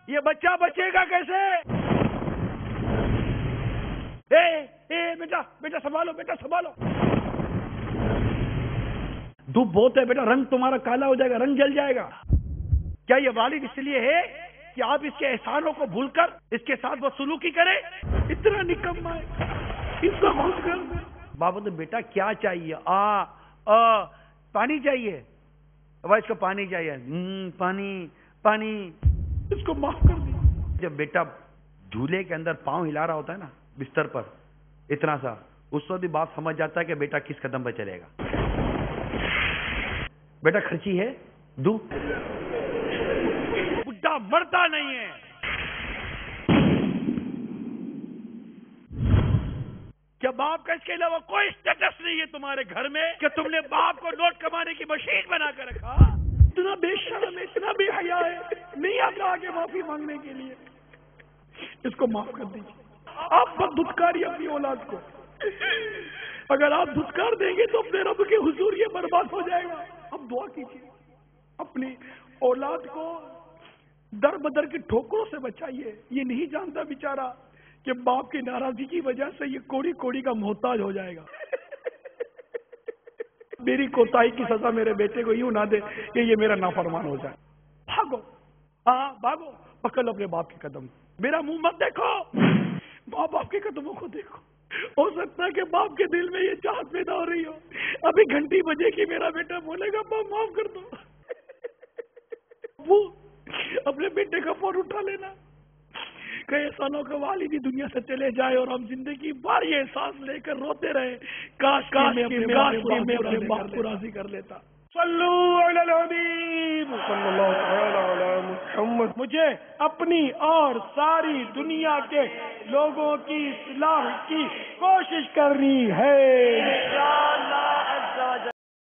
یہ بچہ بچے گا کیسے؟ بیٹا بیٹا سنبھالو، بیٹا سنبھالو، دھوپ بہت ہے بیٹا، رنگ تمہارا کالا ہو جائے گا، رنگ جل جائے گا۔ کیا یہ والد اس لیے ہے کہ آپ اس کے احسانوں کو بھول کر اس کے ساتھ وہ سلوکی کریں؟ اتنا نکما ہے، اتنا خود گرد ہے۔ بابا تو بیٹا کیا چاہیے؟ پانی چاہیے، اس کو پانی چاہیے، پانی پانی، اس کو معاف کر دیں۔ جب بیٹا جھولے کے اندر پاؤں ہلا رہا ہوتا ہے نا بستر پر اتنا سا، اس وقت بھی باپ سمجھ جاتا ہے کہ بیٹا کس قدم پہ چلے گا۔ بیٹا خرچی ہے دو، بڈھا مرتا نہیں ہے۔ کیا باپ کا اس کے علاوہ کوئی اسٹیٹس نہیں ہے تمہارے گھر میں کہ تم نے باپ کو نوٹ کمانے کی مشین بنا کر رکھا؟ اتنا بے شرم ہے، اتنا بے حیا ہے، نہیں آتا آگے معافی مانگنے کے لیے۔ اس کو معاف کر دیجیے۔ آپ بد دھتکاری اپنی اولاد کو، اگر آپ دھتکار دیں گے تو اپنے رب کے حضور یہ برباد ہو جائے گا۔ اب دعا کیجیے، اپنی اولاد کو در بدر کی ٹھوکروں سے بچائیے۔ یہ نہیں جانتا بیچارہ کہ باپ کی ناراضی کی وجہ سے یہ کوڑی کوڑی کا محتاج ہو جائے گا۔ میری کوتاہی کی سزا میرے بیٹے کو یوں نہ دے کہ یہ میرا نافرمان ہو جائے۔ بھاگو، ہاں بھاگو، پکڑ اپنے باپ کے قدم، میرا منہ مت دیکھو، ماں باپ کے قدموں کو دیکھو۔ ہو سکتا ہے کہ باپ کے دل میں یہ چاہت پیدا ہو رہی ہو، ابھی گھنٹی بجے کہ میرا بیٹا بولے گا باپ معاف کر دو، وہ اپنے بیٹے کا فون اٹھا لینا۔ کئی سالوں کا والد ہی دنیا سے چلے جائے اور ہم زندگی بھر یہ احساس لے کر روتے رہے، کاش میں اپنے باپ کو راضی کر لیتا۔ صلو علی الحبیب صلی اللہ تعالی علی محمد۔ مجھے اپنی اور ساری دنیا کے لوگوں کی اصلاح کی کوشش کرنی ہے۔